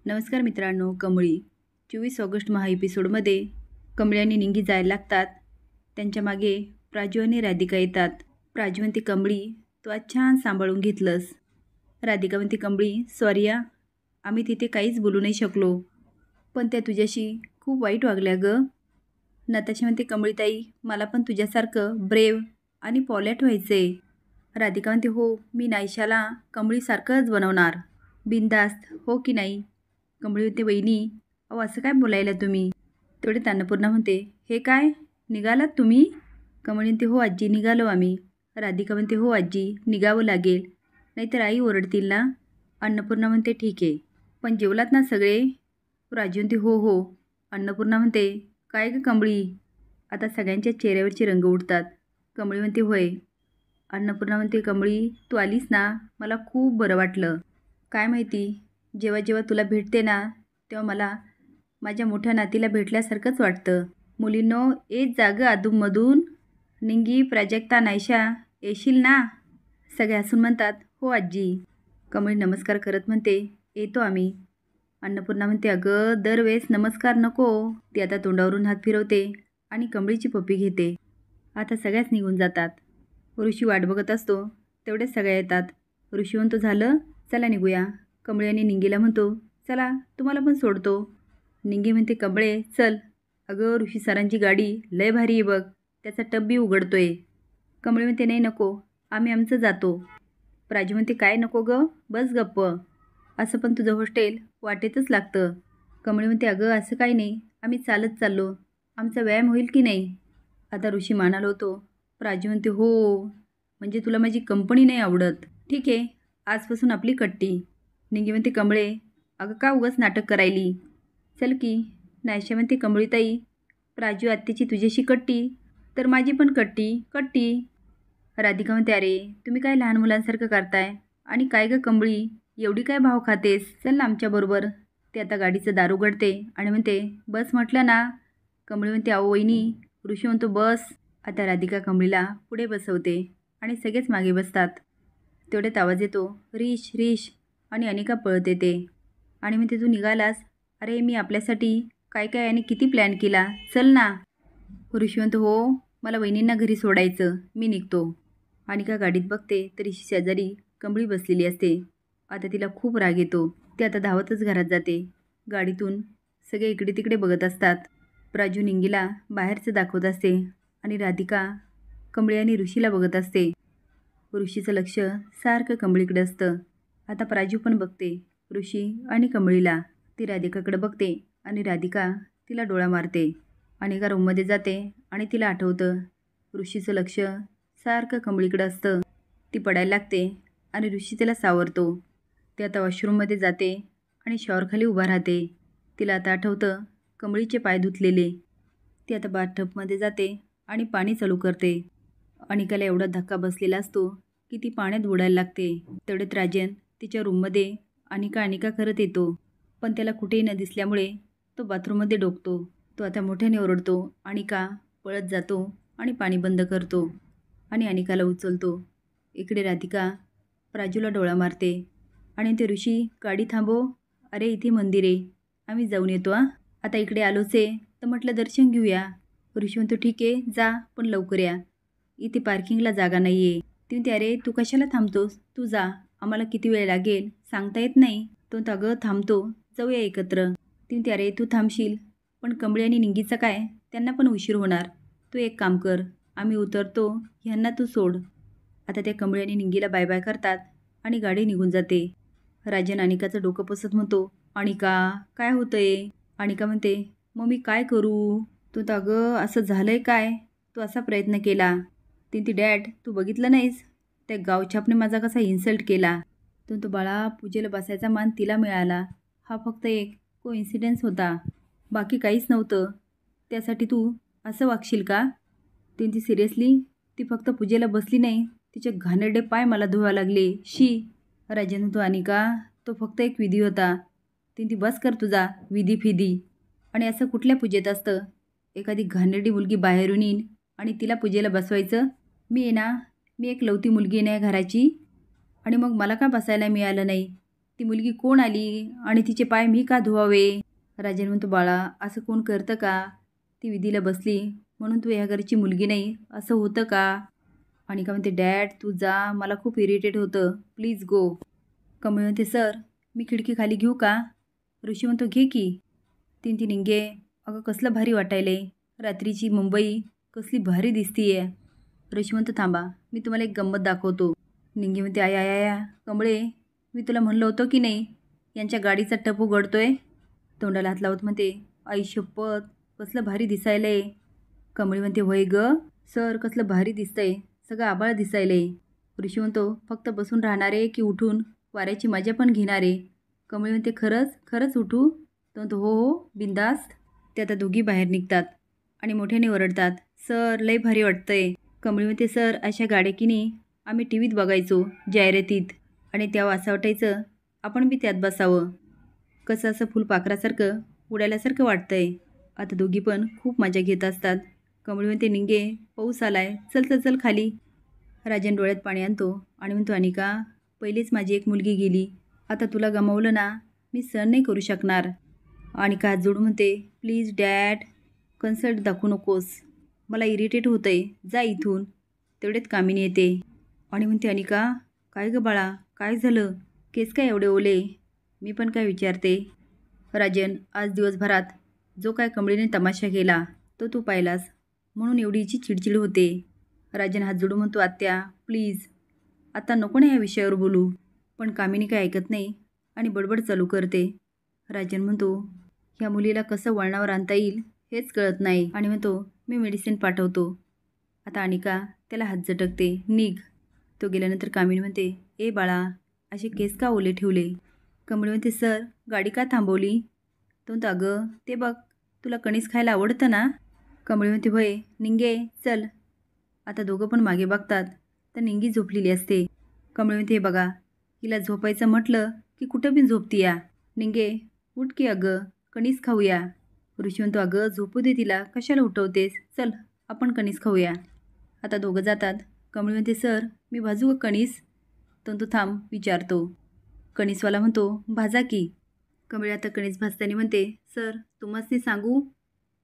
नमस्कार मित्रांनो. कमळी 24 ऑगस्ट महा एपिसोडमध्ये कमळी आणि निंगी जायला लागतात. त्यांच्या मागे प्राजू आणि राधिका येतात. प्राजू म्हणते, कमळी तू आज छान सांभाळून घेतलंस. राधिका म्हणते, कमळी सॉरी या, आम्ही तिथे काहीच बोलू नाही शकलो, पण त्या तुझ्याशी खूप वाईट वागल्या गं. नताशा म्हणते, कमळीताई मला पण तुझ्यासारखं ब्रेव आणि पॉलॅट व्हायचं आहे. राधिका म्हणते, हो मी नायशाला कमळीसारखंच बनवणार, बिनधास्त, हो की नाही. कमळी म्हणते, वहिनी अहो असं काय बोलायला तुम्ही. तेवढे अन्नपूर्णा म्हणते, हे काय निघालात तुम्ही. कमळी म्हणते, हो आजी निघालो आम्ही. राधिका म्हणते, हो आजी निघावं लागेल, नाहीतर आई ओरडतील ना. अन्नपूर्णा म्हणते, ठीक आहे, पण जेवलात ना सगळे. राजू म्हणते, हो हो. अन्नपूर्णा म्हणते, काय गं कमळी. आता सगळ्यांच्या चेहऱ्यावरचे रंग उडतात. कमळी म्हणते, होय. अन्नपूर्णा म्हणते, कमळी तू आलीस ना मला खूप बरं वाटलं. काय माहिती जेव्हा जेव्हा तुला भेटते ना तेव्हा मला माझ्या मोठ्या नातीला भेटल्यासारखंच वाटतं. मुलींनो येत जागं अधूनमधून. निंगी, प्राजक्ता, नायशा येशील ना. सगळे हसून म्हणतात, हो आजी. कमळी नमस्कार करत म्हणते, येतो आम्ही. अन्नपूर्णा म्हणते, अगं दरवेळेस नमस्कार नको. ती आता तोंडावरून हात फिरवते आणि कमळीची पप्पी घेते. आता सगळ्याच निघून जातात. ऋषी वाट बघत असतो. तेवढेच सगळ्या येतात. ऋषी म्हणतो, झालं चला निघूया. कमळे आणि निंगीला म्हणतो, चला तुम्हाला पण सोडतो. निंगी म्हणते, कमळे चल. अगं ऋषी सरांची गाडी लय भारी आहे बघ, त्याचा टब्बी उघडतोय. कमळे म्हणते, नाही नको, आम्ही आमचं जातो. प्राजू म्हणते, काय नको गं, बस गप्प, असं पण तुझं हॉस्टेल वाटेतच लागतं. कमळे म्हणते, अगं असं काही नाही, आम्ही चालत चाललो, आमचा व्यायाम होईल की नाही. आता ऋषी मानाला होतो. प्राजू म्हणते, हो म्हणजे तुला माझी कंपनी नाही आवडत. ठीक आहे, आजपासून आपली कट्टी. निंगी म्हणते, कमळे अगं का उगाच नाटक करायली, चल की. नायशा म्हणते, कमळीताई प्राजू आत्याची तुझ्याशी कट्टी तर माझी पण कट्टी कट्टी. राधिका म्हणते, अरे तुम्ही काय लहान मुलांसारखं करताय, आणि काय गं कमळी एवढी काय भाव खातेस, चल ना आमच्याबरोबर. ते आता गाडीचं दार उघडते आणि म्हणते, बस म्हटलं ना. कमळी म्हणते, अहो वहिनी. ऋषी म्हणतो, बस. आता राधिका कमळीला पुढे बसवते आणि सगळेच मागे बसतात. तेवढ्यात आवाज येतो, रिश रिश, आणि अनिका पळत येते आणि म्हणते, तू निघालास. अरे मी आपल्यासाठी काय काय आणि किती प्लॅन केला, चल ना. ऋषी म्हणतो, हो मला वहिनींना घरी सोडायचं, मी निघतो. अनिका गाडीत बघते तर ऋषी शेजारी कमळी बसलेली असते. आता तिला खूप राग येतो. ती आता धावतच घरात जाते. गाडीतून सगळे इकडे तिकडे बघत असतात. प्राजू निंगीला बाहेरचं दाखवत असते आणि राधिका कमळी आणि ऋषीला बघत असते. ऋषीचं लक्ष सारखं कमळीकडे असतं. आता प्राजू पण बघते ऋषी आणि कमळीला. ती राधिकाकडे बघते आणि राधिका तिला डोळा मारते. अनिका रूममध्ये जाते आणि तिला आठवतं ऋषीचं लक्ष सारखं कमळीकडे असतं. ती पडायला लागते आणि ऋषी तिला सावरतो. ती आता वॉशरूममध्ये जाते आणि शॉवरखाली उभा राहते. तिला आता आठवतं कमळीचे पाय धुतलेले. ती आता बाथटबमध्ये जाते आणि पाणी चालू करते. अनिकाला एवढा धक्का बसलेला असतो की ती पाण्यात बुडायला लागते. तेवढ्यात राजन तिच्या रूममध्ये अनिका करत येतो, पण त्याला कुठेही न दिसल्यामुळे तो बाथरूममध्ये डोकतो. तो आता मोठ्याने ओरडतो. अनिका पळत जातो आणि पाणी बंद करतो आणि अनिकाला उचलतो. इकडे राधिका प्राजूला डोळा मारते आणि ते, ऋषी गाडी थांबव. अरे इथे मंदिर आहे, आम्ही जाऊन येतो. आता इकडे आलोच आहे तर म्हटलं दर्शन घेऊया. ऋषी म्हणतो, ठीक आहे जा, पण लवकर या, इथे पार्किंगला जागा नाही आहे. ती म्हणते, अरे तू कशाला थांबतोस, तू जा, आम्हाला किती वेळ लागेल सांगता येत नाही. तो अगं थांबतो, जाऊया एकत्र. ती म्हणते, अरे तू थांबशील पण कमळी आणि निंगीचं काय, त्यांना पण उशीर होणार. तू एक काम कर, आम्ही उतरतो, ह्यांना तू सोड. आता त्या कमळी आणि निंगीला बाय बाय करतात आणि गाडी निघून जाते. राजन अनिकाचं डोकं पुसत म्हणतो, अनिका काय होतंय. अनिका म्हणते, मग मी काय करू. तू अगं असं झालंय काय, तू असा प्रयत्न केला. ती डॅड तू बघितलं नाहीस, त्या गावछापने माझा कसा इन्सल्ट केला. तो बाळा पूजेला बसायचा मान तिला मिळाला, हा फक्त एक कोइन्सिडन्स होता, बाकी काहीच नव्हतं. त्यासाठी तू असं वागशील का. ती सिरियसली, ती फक्त पूजेला बसली नाही, तिचे घाणेरडे पाय मला धुवा लागले, शी. राजन तो, अनिका तो फक्त एक विधी होता. ती बस कर तुझा विधी फिधी. आणि असं कुठल्या पूजेत असतं, एखादी घाणेरडी मुलगी बाहेरून येईन आणि तिला पूजेला बसवायचं. मी एक लवती मुलगी नाही घराची, आणि मग मला का बसायला मिळालं नाही. ती मुलगी कोण आली आणि तिचे पाय मी का धुवावे? राजन म्हणतो, बाळा असं कोण करतं का? ती विधीला बसली म्हणून तू ह्या घरची मुलगी नाही असं होतं का? अनिका म्हणते, डॅड तू जा, मला खूप इरिटेट होतं, प्लीज गो. कमळ म्हणते, सर मी खिडकी खाली घेऊ का? ऋषी म्हणतो, घे की. ती निंगे, अगं कसलं भारी वाटायले, रात्रीची मुंबई कसली भारी दिसतीये. ऋषी म्हणतो, थांबा मी तुम्हाला एक गंमत दाखवतो. निंगे म्हणते, आया आया कमळे, मी तुला म्हणलं होतं की नाही यांच्या गाडीचा टप उघडतोय. तोंडाला हात लावत म्हणते, आई शपथ कसलं भारी दिसायलंय. कमळी म्हणते, होय ग सर कसलं भारी दिसतंय, सगळं आबाळ दिसायलंय. ऋषी म्हणतो, फक्त बसून राहणारे की उठून वाऱ्याची मजा पण घेणारे? कमळी म्हणते, खरंच खरंच उठू? तो म्हणतो, हो हो बिंदास्त. ते आता दोघी बाहेर निघतात आणि मोठ्याने ओरडतात, सर लय भारी वाटतंय. कमळी म्हणते, सर अशा गाड्या की नाही आम्ही टी व्हीत बघायचो जाहिरातीत, आणि तेव्हा असं वाटायचं आपण बी त्यात बसावं. कसं असं फुलपाखरासारखं उडाल्यासारखं वाटतंय. आता दोघी पण खूप मजा घेत असतात. कमळी म्हणते, निंगे पाऊस आलाय, चल चल चल खाली. राजन डोळ्यात पाणी आणतो आणि म्हणतो, अनिका पहिलीच माझी एक मुलगी गेली, आता तुला गमावलं ना मी सहन नाही करू शकणार. अनिका हात जोडून म्हणते, प्लीज डॅड कन्सल्ट दाखवू नकोस, मला इरिटेट होतंय, जा इथून. तेवढ्यात कामिनी येते आणि म्हणते, अनिका काय गं बाळा काय झालं, केस काय एवढे ओले? मी पण काय विचारते. राजन, आज दिवसभरात जो काय कमळीने तमाशा केला तो तू पाहिलास म्हणून एवढी हिची चिडचिड होते. राजन हात जोडून म्हणतो, आत्या प्लीज आता नको ना ह्या विषयावर बोलू. पण कामिनी काय ऐकत नाही आणि बडबड चालू करते. राजन म्हणतो, ह्या मुलीला कसं वळणावर आणता येईल हेच कळत नाही, आणि म्हणतो, मी मेडिसिन पाठवतो. आता अनिका त्याला हात झटकते, निघ. तो गेल्यानंतर कामिनी म्हणते, ए बाळा असे केस का ओले ठेवले? कमळी म्हणते, सर गाडी का थांबवली? तो म्हणतो, अगं ते बघ तुला कणीस खायला आवडतं ना? कमळी म्हणते, होय निंगे चल. आता दोघं पण मागे बघतात तर निंगी झोपलेली असते. कमळी म्हणते, हे बघा हिला झोपायचं म्हटलं की कुठं बिन झोपती या. निंगे उठ की अगं कणीस खाऊया. ऋषी म्हणतो, अगं झोपू दे तिला, कशाला उठवतेस, चल आपण कणीस खाऊया. आता दोघं जातात. कमळी म्हणते, सर मी भाजू का कणीस? तो थांब विचारतो. कणीसवाला म्हणतो, भाजा की. कमळी आता कणीस भाजताना म्हणते, सर तुम्हासनी सांगू,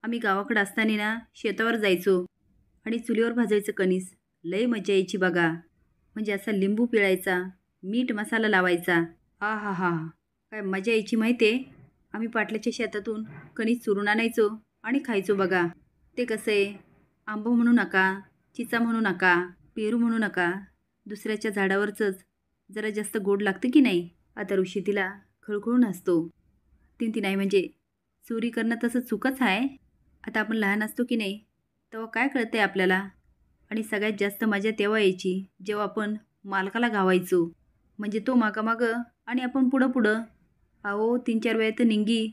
आम्ही गावाकडं असताना ना शेतावर जायचो आणि चुलीवर भाजायचं कणीस, लय मजा यायची बघा. म्हणजे असा लिंबू पिळायचा, मीठ मसाला लावायचा, आ हा हा काय मजा यायची माहिती आहे. आम्ही पाटल्याच्या शेतातून कणीस चुरून आणायचो आणि खायचो बघा. ते कसं आहे, आंबा म्हणू नका, चिचा म्हणू नका, पेरू म्हणू नका, दुसऱ्याच्या झाडावरचंच जरा जास्त गोड लागतं की नाही. आता ऋषी तिला खळखळून हसतो. ती नाही म्हणजे चोरी करणं तसं चुकच आहे. आता आपण लहान असतो की नाही तेव्हा काय कळतं आहे आपल्याला, आणि सगळ्यात जास्त मजा तेव्हा यायची जेव्हा आपण मालकाला गावायचो, म्हणजे तो मागं आणि आपण पुढं. अहो 3-4 वेळा तर निंगी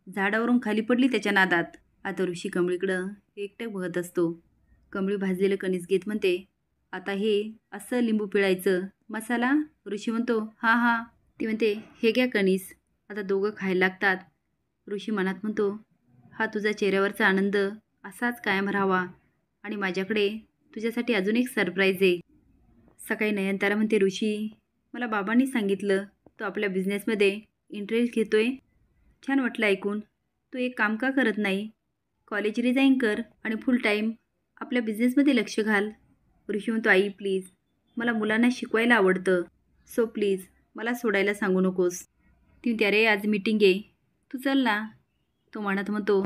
झाडावरून खाली पडली त्याच्या नादात. आता ऋषी कमळीकडं एकटक बघत असतो. कमळी भाजलेलं कणीस घेत म्हणते, आता हे असं लिंबू पिळायचं, मसाला? ऋषी म्हणतो, हां हां. ती म्हणते, हे घ्या कणीस. आता दोघं खायला लागतात. ऋषी मनात म्हणतो, हा तुझा चेहऱ्यावरचा आनंद असाच कायम राहावा, आणि माझ्याकडे तुझ्यासाठी अजून एक सरप्राईज आहे. सकाळी नयनतारा म्हणते, ऋषी मला बाबांनी सांगितलं तो आपल्या बिझनेसमध्ये इंटरेस्ट घेतोय. छान वाटलं ऐकून. तू एक काम का करत नाही, कॉलेज रिझाईन कर आणि फुल टाईम आपल्या बिझनेसमध्ये लक्ष घाल. ऋषी म्हणतो, आई प्लीज मला मुलांना शिकवायला आवडतं, सो प्लीज मला सोडायला सांगू नकोस. ती म्हणते, अरे आज मीटिंग आहे, तू चल ना. तो म्हणतो,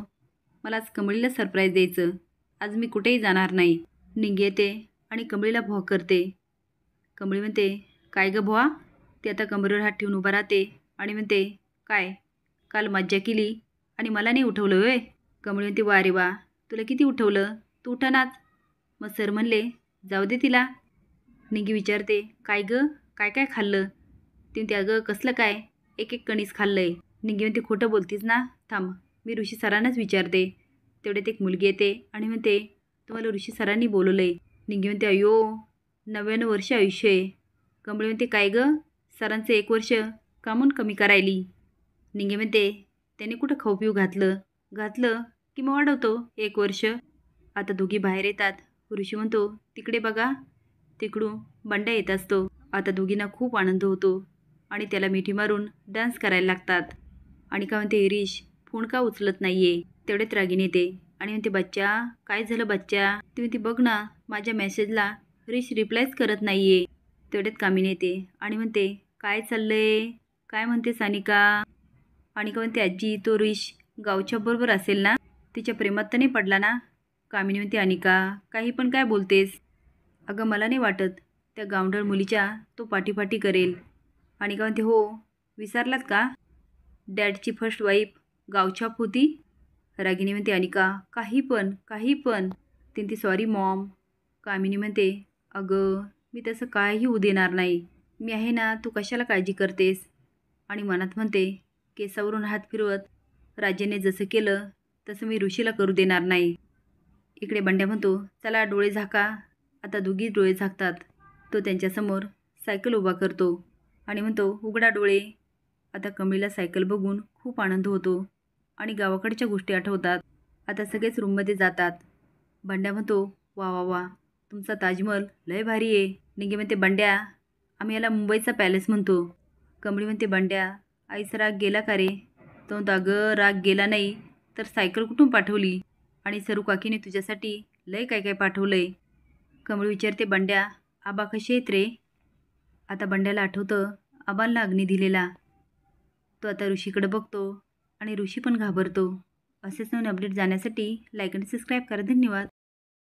मला आज कमळीला सरप्राईज द्यायचं, आज मी कुठेही जाणार नाही. निंगी येते आणि कमळीला भॉ करते. कमळी म्हणते, काय गं भॉ? ती आता कमरेवर हात ठेवून उभा राहते आणि म्हणते, काय काल मज्जा केली आणि मला नाही उठवलं होय? कमळी म्हणते, वा रे वा, तुला किती उठवलं, तू उठानाच. मग सर म्हणले जाऊ दे तिला. निंगी विचारते, काय गं काय काय खाल्लं? ती म्हणते, अगं कसलं काय, एक कणीस खाल्लंय. निंगी म्हणते, खोटं बोलतीस ना, थांब मी ऋषी सरांनाच विचारते. तेवढ्यात एक मुलगी येते आणि म्हणते, तुम्हाला ऋषी सरांनी बोलवलं आहे. निंगी म्हणते, अयो 99 वर्ष आयुष्य आहे. कमळी म्हणते, काय गं सरांचं 1 वर्ष कामून कमी करायली. निंगी म्हणते, त्याने कुठं खाऊ पिऊ घातलं की मग वाढवतो 1 वर्ष. आता दोघी बाहेर येतात. ऋषी म्हणतो, तिकडे बघा. तिकडून बंड्या येत असतो. आता दोघींना खूप आनंद होतो आणि त्याला मिठी मारून डान्स करायला लागतात. आणि का म्हणते रिश फोन का उचलत नाहीये. तेवढ्यात रागिनी येते आणि म्हणते बच्चा काय झालं बच्चा. ती म्हणते बघ ना माझ्या मेसेजला रिश रिप्लायच करत नाहीये. तेवढ्यात कामिनी येते आणि म्हणते काय चाललंय काय म्हणते सानिका. आणि का म्हणते आजी तो रिश गावच्या बरोबर असेल ना तिच्या प्रेमात तर नाही पडला ना. कामिनी म्हणते अनिका काही पण काय बोलतेस. अगं मला नाही वाटत त्या गावंढळ मुलीच्या तो पाठीपाठी करेल. आणि का म्हणते हो विसरलात का डॅडची फर्स्ट वाईफ गावछाप होती. रागिनी म्हणते अनिका काही पण ती सॉरी मॉम. कामिनी म्हणते अगं मी तसं काहीही होऊ देणार नाही. मी आहे ना तू कशाला काळजी करतेस. आणि मनात म्हणते केसावरून हात फिरवत राजेने जसं केलं तसं मी ऋषीला करू देणार नाही. इकडे बंड्या म्हणतो चला डोळे झाका. आता दोघीच डोळे झाकतात. तो त्यांच्यासमोर सायकल उभा करतो आणि म्हणतो उघडा डोळे. आता कमळीला सायकल बघून खूप आनंद होतो आणि गावाकडच्या गोष्टी आठवतात. आता सगळेच रूममध्ये जातात. बंड्या म्हणतो वा वा वा तुमचा ताजमहल लय भारी आहे. निंगे म्हणते बंड्या आम्ही याला मुंबईचा पॅलेस म्हणतो. कमळी म्हणते बंड्या आईचा राग गेला का रे. तो म्हणतो अगं राग गेला नाही तर सायकल कुठून पाठवली आणि सरू काकीने तुझ्यासाठी लय काय काय पाठवलंय. कमळी विचारते बंड्या आबा कसे आहेत रे. आता बंड्याला आठवतं आबांना अग्नी दिलेला. तो आता ऋषीकडे बघतो आणि ऋषी पण घाबरतो. असेच नवीन अपडेट जाण्यासाठी लाईक आणि सबस्क्राईब करा. धन्यवाद.